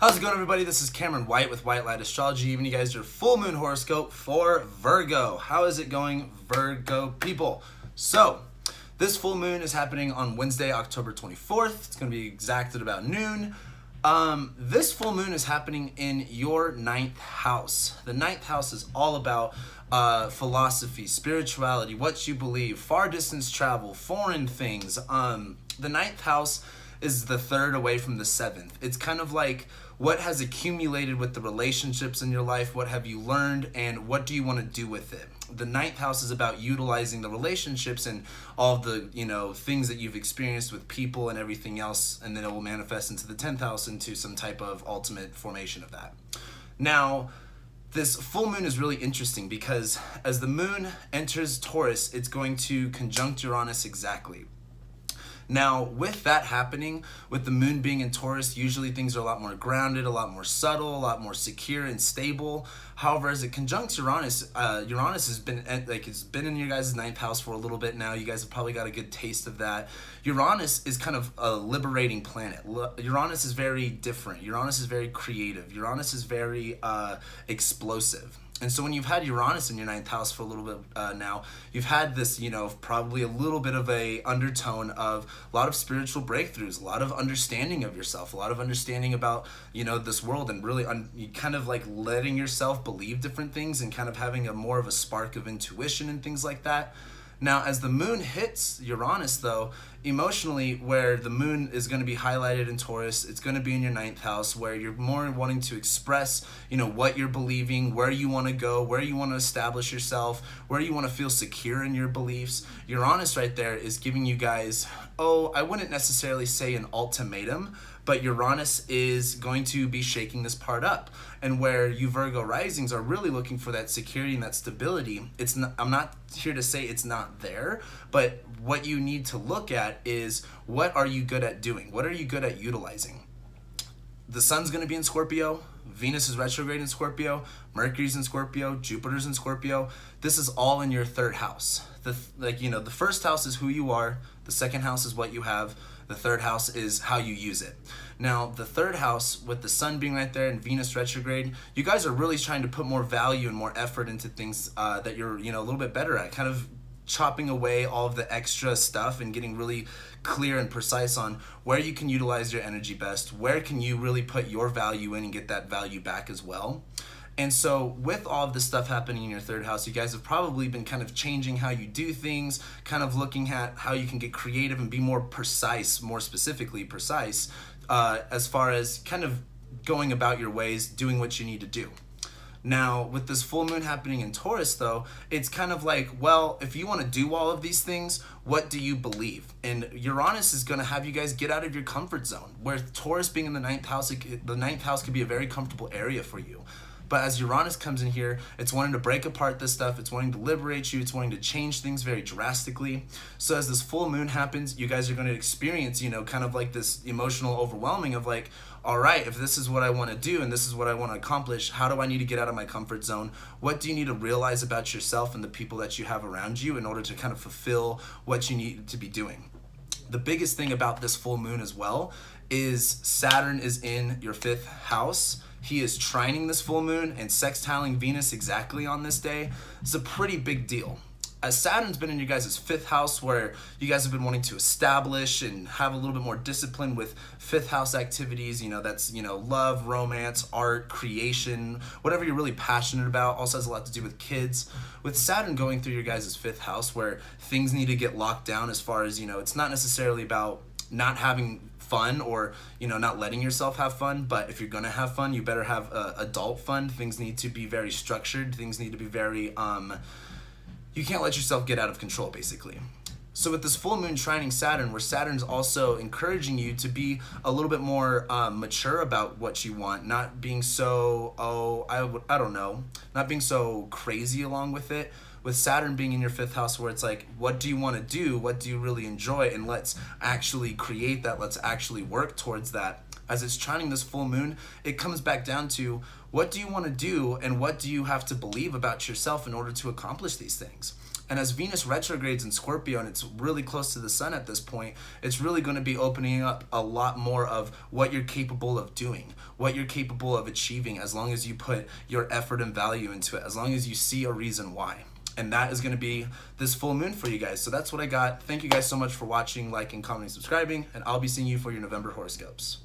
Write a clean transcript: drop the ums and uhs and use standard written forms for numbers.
How's it going, everybody? This is Cameron White with White Light Astrology, giving you guys your full moon horoscope for Virgo. How is it going, Virgo people? So, this full moon is happening on Wednesday, October 24th. It's going to be exact at about noon. This full moon is happening in your 9th house. The 9th house is all about philosophy, spirituality, what you believe, far distance travel, foreign things. The 9th house is the third away from the 7th. It's kind of like what has accumulated with the relationships in your life, what have you learned, and what do you want to do with it. The 9th house is about utilizing the relationships and all the, things that you've experienced with people and everything else, and then it will manifest into the 10th house into some type of ultimate formation of that. Now, this full moon is really interesting because as the moon enters Taurus, it's going to conjunct Uranus exactly. Now, with that happening, with the moon being in Taurus, usually things are a lot more grounded, a lot more subtle, a lot more secure and stable. However, as it conjuncts Uranus, Uranus has been it's been in your guys' 9th house for a little bit now. You guys have probably got a good taste of that. Uranus is kind of a liberating planet. Uranus is very different. Uranus is very creative. Uranus is very explosive. And so when you've had Uranus in your 9th house for a little bit now, you've had this, probably a little bit of a undertone of a lot of spiritual breakthroughs, a lot of understanding of yourself, a lot of understanding about, this world, and really kind of like letting yourself believe different things and kind of having a more of a spark of intuition and things like that. Now, as the moon hits Uranus, though, emotionally, where the moon is going to be highlighted in Taurus, it's going to be in your 9th house, where you're more wanting to express, what you're believing, where you want to go, where you want to establish yourself, where you want to feel secure in your beliefs. Uranus right there is giving you guys, I wouldn't necessarily say an ultimatum, but Uranus is going to be shaking this part up. And where you Virgo risings are really looking for that security and that stability, I'm not here to say it's not there, but what you need to look at is, what are you good at doing? What are you good at utilizing? The sun's going to be in Scorpio. Venus is retrograde in Scorpio. Mercury's in Scorpio. Jupiter's in Scorpio. This is all in your 3rd house. The first house is who you are. The 2nd house is what you have. The 3rd house is how you use it. Now, the 3rd house, with the sun being right there and Venus retrograde, you guys are really trying to put more value and more effort into things that you're, a little bit better at, kind of chopping away all of the extra stuff and getting really clear and precise on where you can utilize your energy best, where can you really put your value in and get that value back as well. And so with all of this stuff happening in your 3rd house, you guys have probably been kind of changing how you do things, kind of looking at how you can get creative and be more precise, more specifically precise, as far as kind of going about your ways, doing what you need to do. Now, with this full moon happening in Taurus, though, it's kind of like, well, if you want to do all of these things, what do you believe? And Uranus is going to have you guys get out of your comfort zone, where Taurus being in the 9th house, the 9th house could be a very comfortable area for you. But as Uranus comes in here, it's wanting to break apart this stuff, it's wanting to liberate you, it's wanting to change things very drastically. So as this full moon happens, you guys are going to experience, kind of like this emotional overwhelming of like, all right, if this is what I want to do and this is what I want to accomplish, how do I need to get out of my comfort zone? What do you need to realize about yourself and the people that you have around you in order to kind of fulfill what you need to be doing? The biggest thing about this full moon as well is Saturn is in your 5th house. He is trining this full moon and sextiling Venus exactly on this day. It's a pretty big deal. As Saturn's been in you guys' 5th house, where you guys have been wanting to establish and have a little bit more discipline with 5th house activities, that's, love, romance, art, creation, whatever you're really passionate about. Also has a lot to do with kids. With Saturn going through your guys' 5th house, where things need to get locked down as far as, it's not necessarily about not having fun or not letting yourself have fun, but if you're gonna have fun, you better have adult fun. Things need to be very structured. Things need to be very you can't let yourself get out of control, basically. So with this full moon trining Saturn, where Saturn's also encouraging you to be a little bit more mature about what you want, not being so not being so crazy along with it. With Saturn being in your 5th house, where it's like, what do you want to do? What do you really enjoy? And let's actually create that. Let's actually work towards that. As it's trining this full moon, it comes back down to, what do you want to do and what do you have to believe about yourself in order to accomplish these things? And as Venus retrogrades in Scorpio, and it's really close to the sun at this point, it's really going to be opening up a lot more of what you're capable of doing, what you're capable of achieving, as long as you put your effort and value into it, as long as you see a reason why. And that is going to be this full moon for you guys. So that's what I got. Thank you guys so much for watching, liking, commenting, subscribing, and I'll be seeing you for your November horoscopes.